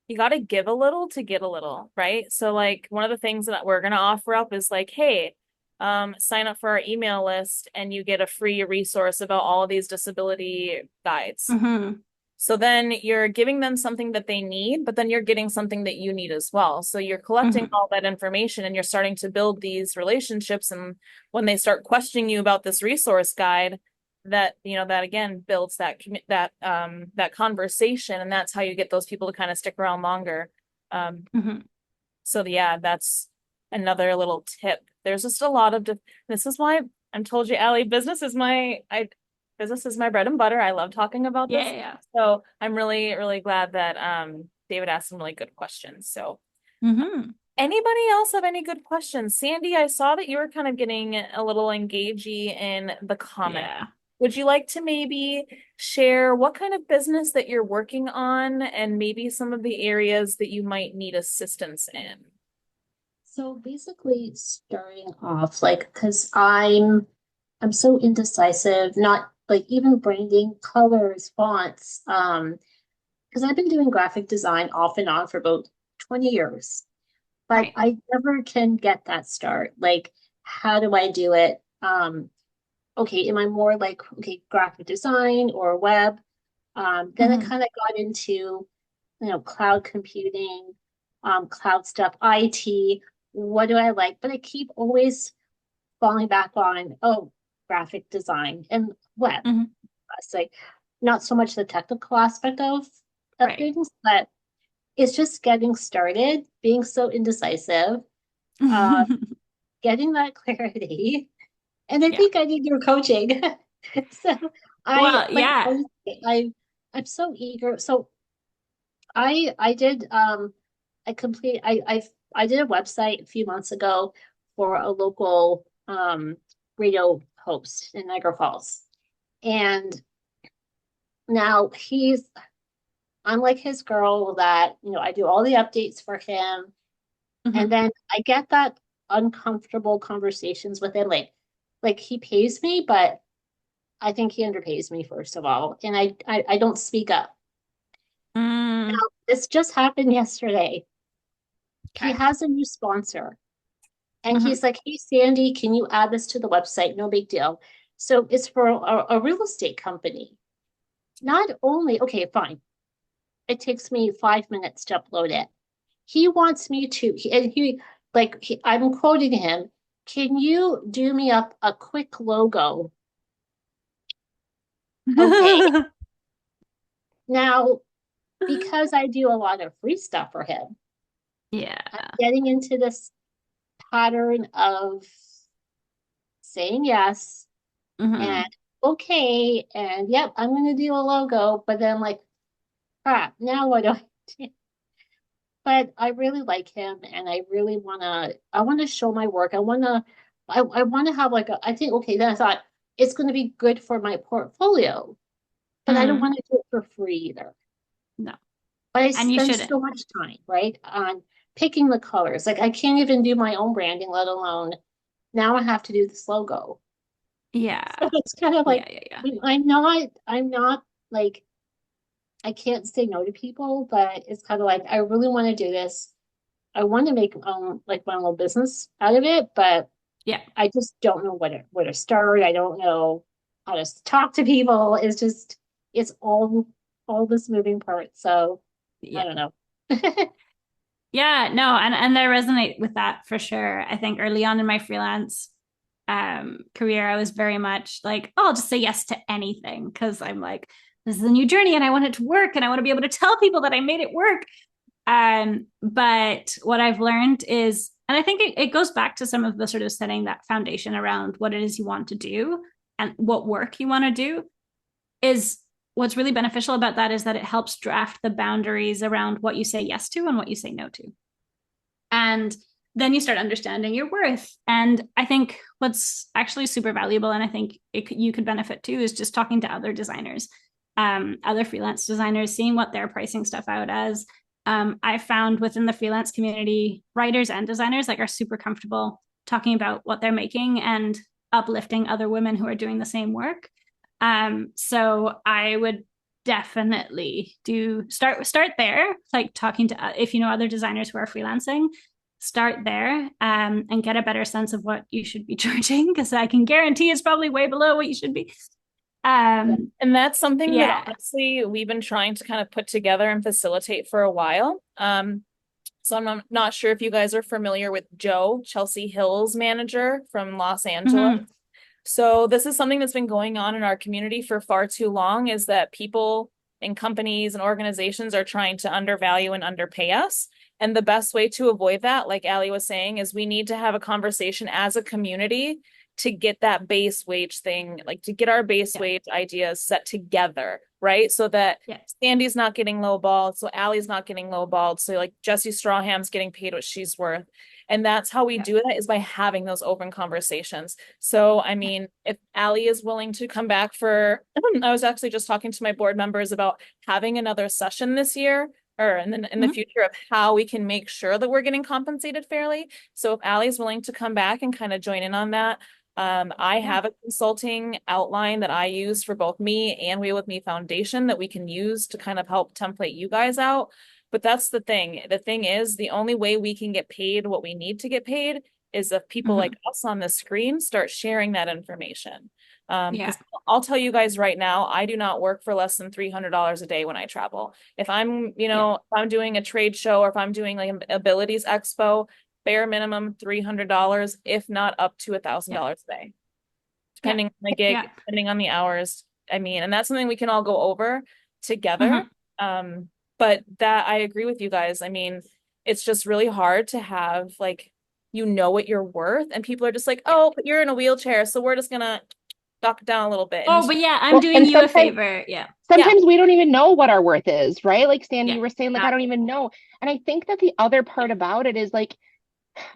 you got to give a little to get a little, right? So like one of the things that we're going to offer up is like, hey, sign up for our email list and you get a free resource about all of these disability guides. Mm-hmm. So then you're giving them something that they need, but then you're getting something that you need as well. So you're collecting Mm-hmm. all that information and you're starting to build these relationships. And when they start questioning you about this resource guide, that, you know, that again builds that conversation, and that's how you get those people to kind of stick around longer. Mm-hmm. So yeah, that's another little tip. There's just a lot of this is why I'm told you, Allie, business is my bread and butter. I love talking about this. Yeah. So I'm really, really glad that David asked some really good questions. So Mm-hmm. anybody else have any good questions? Sandy, I saw that you were kind of getting a little engagey in the comment. Yeah. Would you like to maybe share what kind of business that you're working on and maybe some of the areas that you might need assistance in? So basically starting off, like, because I'm so indecisive, not like even branding, colors, fonts, because I've been doing graphic design off and on for about 20 years, but Right. I never can get that start. Like, how do I do it? Okay, am I more like, okay, graphic design or web? Then I Mhm. kind of got into, cloud computing, cloud stuff, IT. What do I like? But I keep always falling back on, oh, graphic design and web. Mhm. It's like not so much the technical aspect of Right. things, but it's just getting started, being so indecisive, uh, getting that clarity. And I Yeah. think I need your coaching. So Well, but yeah. I'm so eager. So I did I did a website a few months ago for a local radio host in Niagara Falls. And now I'm like his girl that, I do all the updates for him. And Mhm. then I get that uncomfortable conversations with him. Like he pays me, but I think he underpays me, first of all. And I don't speak up. Now, Mm, this just happened yesterday. He okay. has a new sponsor. And Mhm. he's like, hey, Sandy, can you add this to the website? No big deal. So it's for a real estate company. Not only, okay, fine. It takes me 5 minutes to upload it. He wants me to, I'm quoting him, can you do me up a quick logo? Okay. Now, because I do a lot of free stuff for him, Yeah. I'm getting into this pattern of saying yes and Mhm. okay, and yep, I'm gonna do a logo, but then like crap, now what do I do? But I really like him and I wanna show my work. I wanna have like I think okay, then I thought it's gonna be good for my portfolio, but I don't Mhm. want to do it for free either. No. But I And you spend shouldn't. so much time, right, on picking the colors. Like I can't even do my own branding, let alone now I have to do this logo. So Yeah. it's kind of Yeah. like Yeah. Yeah. I'm not like I can't say no to people, but it's kind of like I really want to do this. I want to make like my little business out of it, but Yeah. I just don't know where to start. I don't know how to talk to people. It's all this moving part. So I Yeah. don't know. Yeah. No, and I resonate with that for sure. I think early on in my freelance career, I was very much like, oh, I'll just say yes to anything because I'm like, this is a new journey and I want it to work and I want to be able to tell people that I made it work. But what I've learned is, and I think it goes back to some of the sort of setting that foundation around what it is you want to do and what work you want to do is what's really beneficial about that is that it helps draft the boundaries around what you say yes to and what you say no to. And then you start understanding your worth. And I think what's actually super valuable, and I think you could benefit too, is just talking to other designers, other freelance designers, seeing what they're pricing stuff out as. I found within the freelance community, writers and designers like are super comfortable talking about what they're making and uplifting other women who are doing the same work. So I would definitely start there, like talking to, if you know other designers who are freelancing, start there, and get a better sense of what you should be charging, because I can guarantee it's probably way below what you should be. And that's something Yeah. that honestly we've been trying to kind of put together and facilitate for a while. So I'm not sure if you guys are familiar with Joe, Chelsea Hill's manager from Los Angeles. So this is something that's been going on in our community for far too long, is that people and companies and organizations are trying to undervalue and underpay us. And the best way to avoid that, like Ali was saying, is we need to have a conversation as a community to get that base wage thing, like to get our base wage ideas set together, right? So that Sandy's not getting lowballed, so Allie's not getting lowballed, so like Jessie Strawham's getting paid what she's worth. And that's how we do that, is by having those open conversations. So, I mean, if Allie is willing to come back for, I was actually just talking to my board members about having another session this year, or in the future, of how we can make sure that we're getting compensated fairly. So if Allie's willing to come back and kind of join in on that, I have a consulting outline that I use for both me and We With Me Foundation that we can use to kind of help template you guys out. But that's the thing. The thing is, the only way we can get paid what we need to get paid is if people like us on the screen start sharing that information. 'Cause I'll tell you guys right now, I do not work for less than $300 a day when I travel. If I'm, if I'm doing a trade show, or if I'm doing like an Abilities Expo, bare minimum $300, if not up to $1,000 a day, depending on the gig, depending on the hours. I mean, and that's something we can all go over together. But that, I agree with you guys. I mean, it's just really hard to have, like, what you're worth, and people are just like, oh, but you're in a wheelchair, so we're just gonna knock it down a little bit. Oh, but I'm doing you a favor. Sometimes we don't even know what our worth is, right? Like Sandy, you were saying, like, I don't even know. And I think that the other part about it is, like,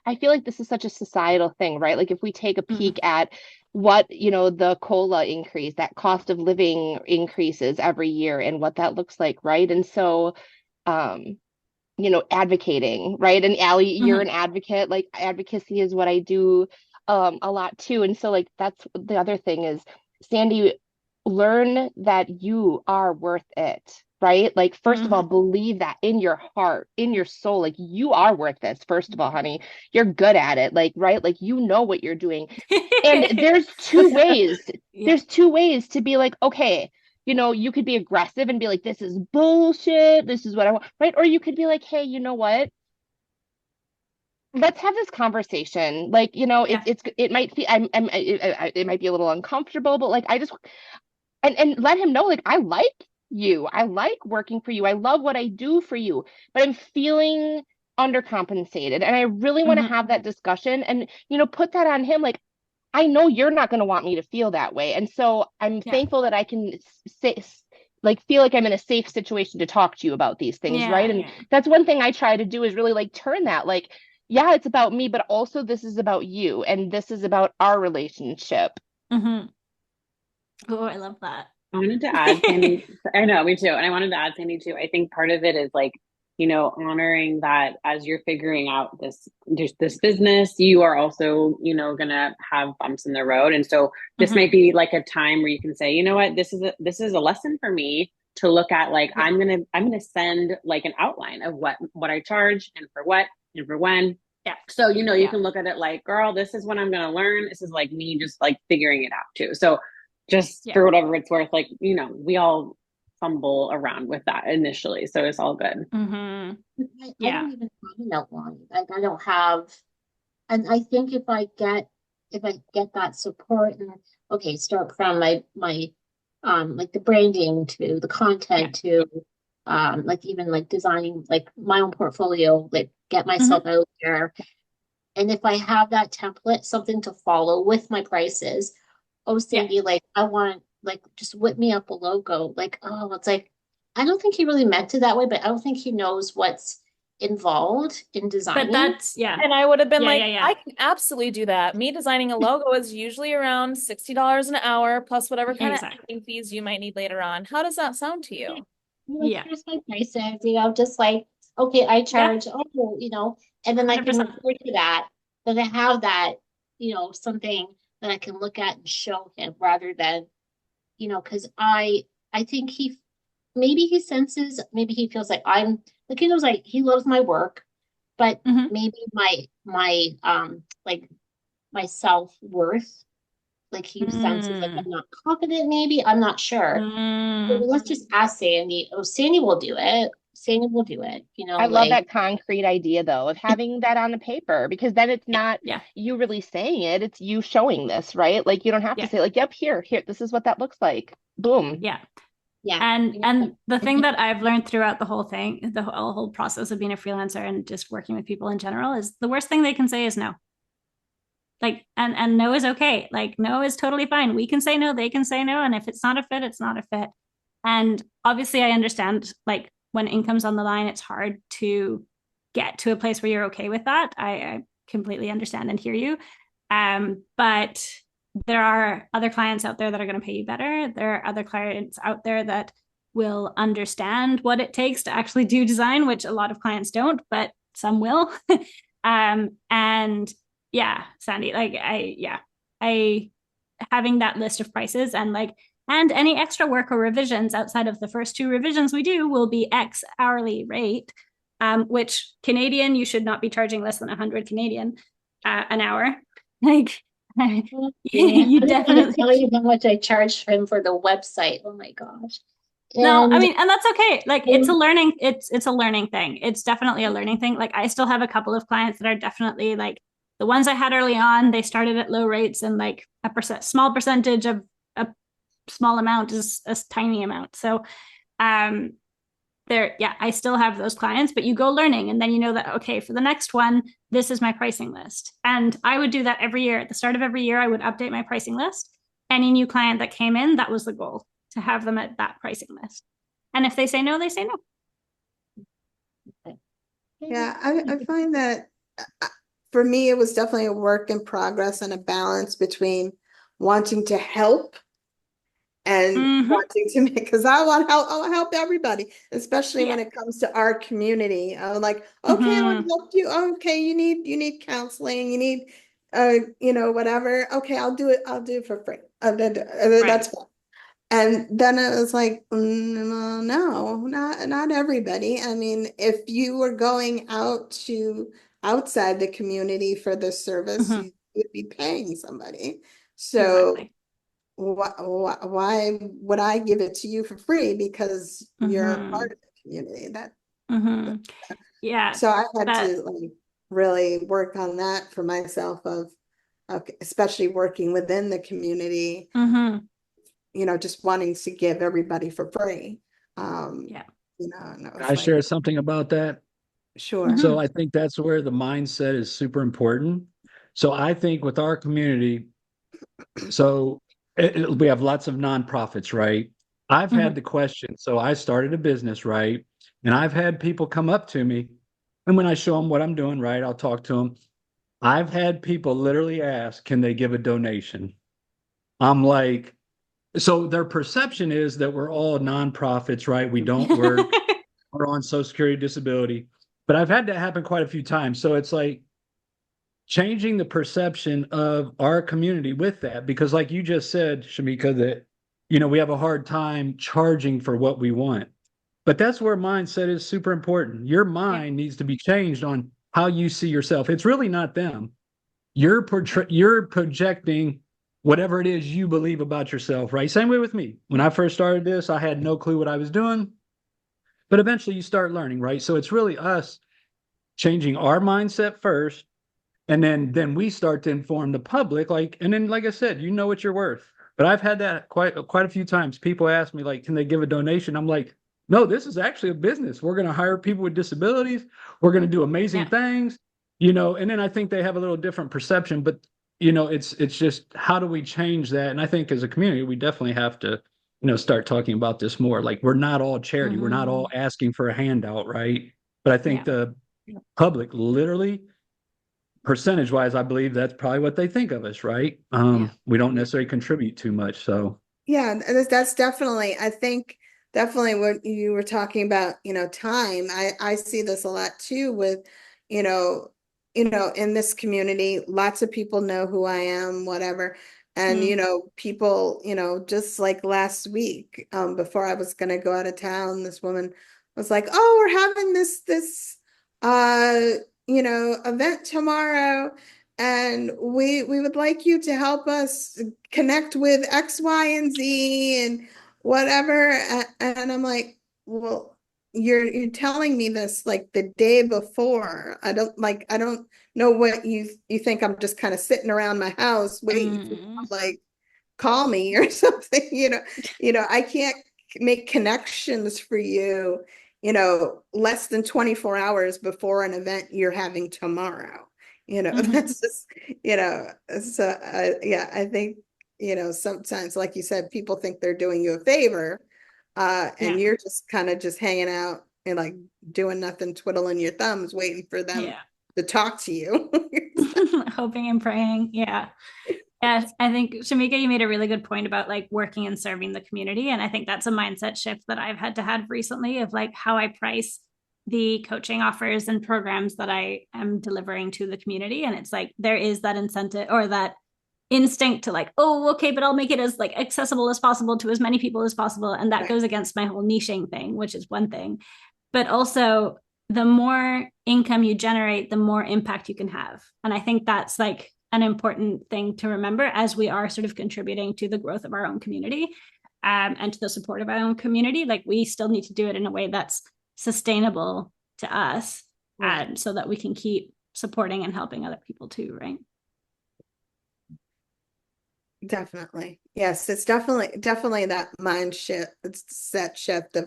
I feel like this is such a societal thing, right? Like if we take a peek at what, the COLA increase, that cost of living increases every year, and what that looks like, right? And so, advocating, right? And Allie, you're an advocate. Like, advocacy is what I do a lot too. And so, like, that's the other thing is, Sandy, learn that you are worth it, right? Like, first of all, believe that in your heart, in your soul, like, you are worth this. First of all, honey, you're good at it. Like, right? Like, you know what you're doing. And there's two ways. There's two ways to be like, okay, you could be aggressive and be like, this is bullshit. This is what I want, right? Or you could be like, hey, you know what? Let's have this conversation. Like, it might feel, it might be a little uncomfortable, but like, and let him know, like, I like you. I like working for you. I love what I do for you, but I'm feeling undercompensated. And I really want to have that discussion and, put that on him. Like, I know you're not going to want me to feel that way. And so I'm thankful that I can say, like, feel like I'm in a safe situation to talk to you about these things. Right. And that's one thing I try to do, is really, like, turn that, like, it's about me, but also this is about you. And this is about our relationship. Oh, I love that. I wanted to add, Sandy, I know, me too. And I wanted to add, Sandy, too. I think part of it is, like, honoring that as you're figuring out this business, you are also, gonna have bumps in the road. And so this might be like a time where you can say, you know what, this is a lesson for me to look at. Like, I'm gonna send, like, an outline of what I charge, and for what, and for when. So, you can look at it like, girl, this is what I'm going to learn. This is, like, me just, like, figuring it out too. So just for whatever it's worth, like, we all fumble around with that initially. So it's all good. I don't even have an outline. Like, I don't have, and I think if I get that support, and start from my like the branding to the content to like, even like designing, like, my own portfolio, like, get myself out there. And if I have that template, something to follow with my prices, Sandy, like, I want like just whip me up a logo. Like, oh, it's like, I don't think he really meant it that way, but I don't think he knows what's involved in But designing. that's, yeah. And I would have been Yeah, like, yeah, yeah. I can absolutely do that. Me designing a logo is usually around $60 an hour plus whatever kind Exactly. of admin fees you might need later on. How does that sound to you? Like, Yeah. here's my prices, just like, okay, I charge, and then I can 100%. refer to that, then I have that, something that I can look at and show him rather than, because I think maybe he senses, maybe he feels like like, he knows, like, he loves my work, but Mhm. maybe like my self-worth, like he senses like I'm not confident, maybe, I'm not sure. So Mm. let's just ask Sandy. Oh, Sandy will do it. Sandy will do it. I love like, that concrete idea though of having that on the paper, because then it's not Yeah. you really saying it, it's you showing this, right? Like you don't have Yeah. to say like, yep, here, this is what that looks like. Boom. Yeah. yeah. And the thing that I've learned throughout the whole thing, the whole process of being a freelancer and just working with people in general, is the worst thing they can say is no. Like, and no is okay. Like, no is totally fine. We can say no, they can say no, and if it's not a fit, it's not a fit. And obviously, I understand, like, when income's on the line, it's hard to get to a place where you're okay with that. I completely understand and hear you. But there are other clients out there that are going to pay you better. There are other clients out there that will understand what it takes to actually do design, which a lot of clients don't, but some will. And yeah, Sandy, like, I having that list of prices and like, and any extra work or revisions outside of the first 2 revisions we do will be X hourly rate, which Canadian, you should not be charging less than 100 Canadian an hour. Like, you I'm not gonna definitely tell you how much I charged him for the website. Oh my gosh. no, I And mean, and that's okay. Like, it's a learning, it's a learning thing. It's definitely a learning thing. Like, I still have a couple of clients that are definitely like the ones I had early on, they started at low rates, and like small percentage of a small amount is a tiny amount. So yeah, I still have those clients, but you go learning, and then you know that, okay, for the next one, this is my pricing list. And I would do that every year. At the start of every year, I would update my pricing list. Any new client that came in, that was the goal, to have them at that pricing list. And if they say no, they say no. Yeah, I find that for me, it was definitely a work in progress and a balance between wanting to help and wanting to make, because I want help, I'll help everybody, especially when it comes to our community. I'm like, okay, I'll help you. Okay, you need counseling, you need whatever. Okay, I'll do it for free. That's fine. And then it was like, no, not everybody. I mean, if you were going outside the community for this service, you would be paying somebody. So why would I give it to you for free because you're a part of the community? Yeah. So I had to like really work on that for myself especially working within the community. Just wanting to give everybody for free. Can I share something about that? Sure. So I think that's where the mindset is super important. So I think with our community, so we have lots of nonprofits, right? I've had the question. So I started a business, right? And I've had people come up to me, and when I show them what I'm doing, right, I'll talk to them. I've had people literally ask, can they give a donation? I'm like, so their perception is that we're all nonprofits, right? We don't work, we're on Social Security disability. But I've had that happen quite a few times. So it's like changing the perception of our community with that, because like you just said, Shamika, that, we have a hard time charging for what we want. But that's where mindset is super important. Your mind needs to be changed on how you see yourself. It's really not them. You're projecting whatever it is you believe about yourself, right? Same way with me. When I first started this, I had no clue what I was doing, but eventually you start learning, right? So it's really us changing our mindset first, and then we start to inform the public, and then, like I said, you know what you're worth. But I've had that quite a few times. People ask me, like, can they give a donation? I'm like, no, this is actually a business. We're going to hire people with disabilities. We're going to do amazing things, and then I think they have a little different perception, but it's just how do we change that? And I think as a community, we definitely have to, start talking about this more. Like we're not all charity. We're not all asking for a handout, right? But I think the public literally percentage wise, I believe that's probably what they think of us, right? We don't necessarily contribute too much. So Yeah, and that's definitely, I think definitely what you were talking about, time. I see this a lot too with, you know, in this community, lots of people know who I am, whatever. And, people, just like last week, before I was gonna go out of town, this woman was like, "Oh, we're having this uh, event tomorrow, and we would like you to help us connect with X, Y, and Z and whatever." And I'm like, well, you're telling me this like the day before. I don't know what you think I'm just kind of sitting around my house waiting for you to, like, call me or something, I can't make connections for you, less than 24 hours before an event you're having tomorrow. That's just, so yeah, I think, sometimes, like you said, people think they're doing you a favor, and you're just kind of just hanging out and like doing nothing, twiddling your thumbs, waiting for them to talk to you. Hoping and praying. Yeah. Yes, I think Shamika, you made a really good point about like working and serving the community. And I think that's a mindset shift that I've had to have recently of like how I price the coaching offers and programs that I am delivering to the community. And it's like there is that incentive or that instinct to like, oh, okay, but I'll make it as like accessible as possible to as many people as possible. And that goes against my whole niching thing, which is one thing. But also the more income you generate, the more impact you can have. And I think that's like an important thing to remember as we are sort of contributing to the growth of our own community, and to the support of our own community. Like we still need to do it in a way that's sustainable to us, so that we can keep supporting and helping other people too, right? Definitely. Yes, it's definitely that mind shift, it's set shift of,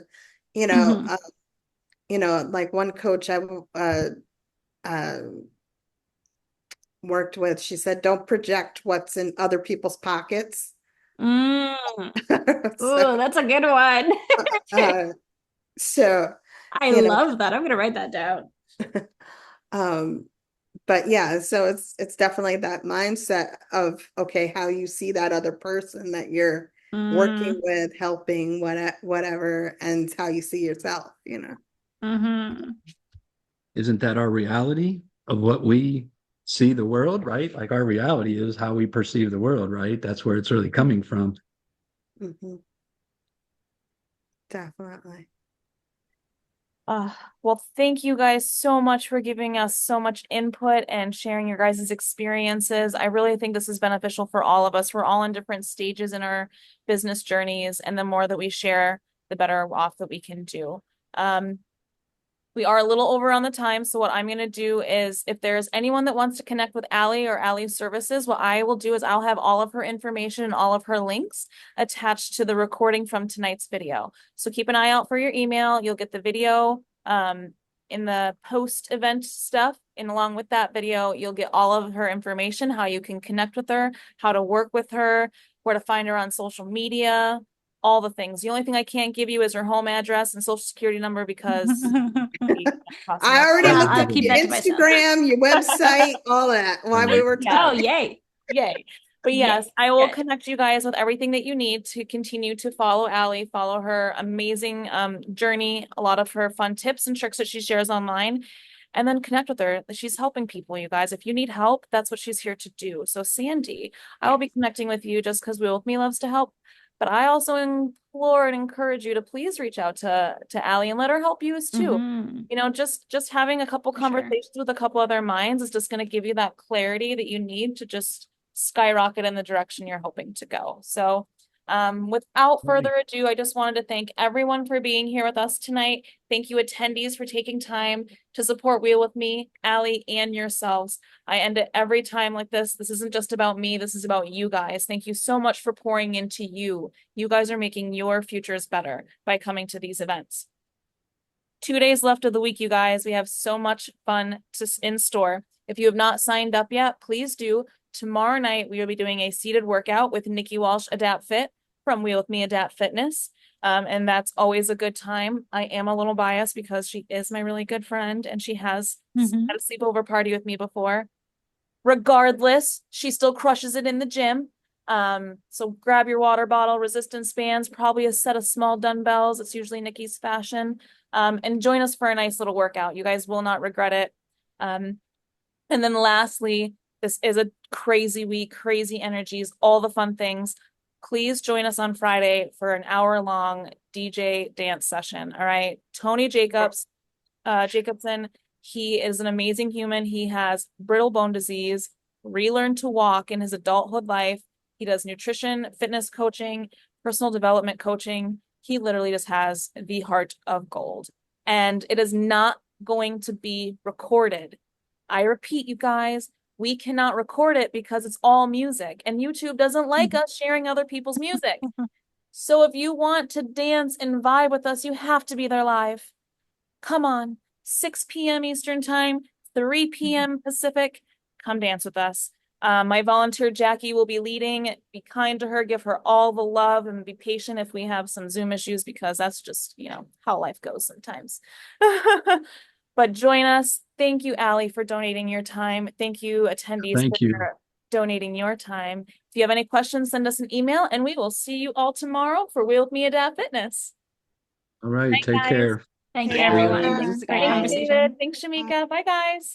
like one coach I uh worked with, she said, don't project what's in other people's pockets. Oh, that's a good one. So I love that. I'm going to write that down. But yeah, so it's definitely that mindset of, okay, how you see that other person that you're working with, helping, whatever, and how you see yourself, Isn't that our reality of what we see the world, right? Like our reality is how we perceive the world, right? That's where it's really coming from. Definitely. Well, thank you guys so much for giving us so much input and sharing your guys' experiences. I really think this is beneficial for all of us. We're all in different stages in our business journeys, and the more that we share, the better off that we can do. We are a little over on the time, so what I'm going to do is if there's anyone that wants to connect with Allie or Allie's services, what I will do is I'll have all of her information and all of her links attached to the recording from tonight's video. So keep an eye out for your email. You'll get the video in the post-event stuff, and along with that video, you'll get all of her information, how you can connect with her, how to work with her, where to find her on social media, all the things. The only thing I can't give you is her home address and social security number because I already looked up your Instagram, your website, all that while we were talking. Oh, yay. But yes, I will connect you guys with everything that you need to continue to follow Allie, follow her amazing journey, a lot of her fun tips and tricks that she shares online, and then connect with her. She's helping people, you guys. If you need help, that's what she's here to do. So Sandy, I will be connecting with you just because Wheel With Me loves to help. But I also implore and encourage you to please reach out to Allie and let her help you too. Just having a couple conversations with a couple other minds is just going to give you that clarity that you need to just skyrocket in the direction you're hoping to go. So without further ado, I just wanted to thank everyone for being here with us tonight. Thank you, attendees, for taking time to support Wheel With Me, Allie, and yourselves. I end it every time like this. This isn't just about me. This is about you guys. Thank you so much for pouring into you. You guys are making your futures better by coming to these events. 2 days left of the week, you guys. We have so much fun in store. If you have not signed up yet, please do. tomorrow night we will be doing a seated workout with Nikki Walsh Adapt Fit from Wheel with Me Adapt Fitness. And that's always a good time. I am a little biased because she is my really good friend and she has had a sleepover party with me before. Regardless, she still crushes it in the gym. So grab your water bottle, resistance bands, probably a set of small dumbbells. It's usually Nikki's fashion. And join us for a nice little workout. You guys will not regret it. And then lastly, this is a crazy week, crazy energies, all the fun things. Please join us on Friday for an hour-long DJ dance session. All right. Tony Jacobson, he is an amazing human. He has brittle bone disease, relearned to walk in his adulthood life. He does nutrition, fitness coaching, personal development coaching. He literally just has the heart of gold. And it is not going to be recorded. I repeat, you guys, we cannot record it because it's all music and YouTube doesn't like us sharing other people's music. So if you want to dance and vibe with us, you have to be there live. Come on, 6 p.m. Eastern time, 3 p.m. Pacific, come dance with us. My volunteer Jackie will be leading. Be kind to her, give her all the love, and be patient if we have some Zoom issues because that's just, you know, how life goes sometimes. But join us. Thank you, Allie, for donating your time. Thank you, attendees, for donating your time. If you have any questions, send us an email, and we will see you all tomorrow for Wheel with Me Adapt Fitness. All right, Bye, take guys. care. Thank you, Yeah, everyone. thanks, Great guys. Thanks, conversation. David. Thanks, Shamika. Bye, guys.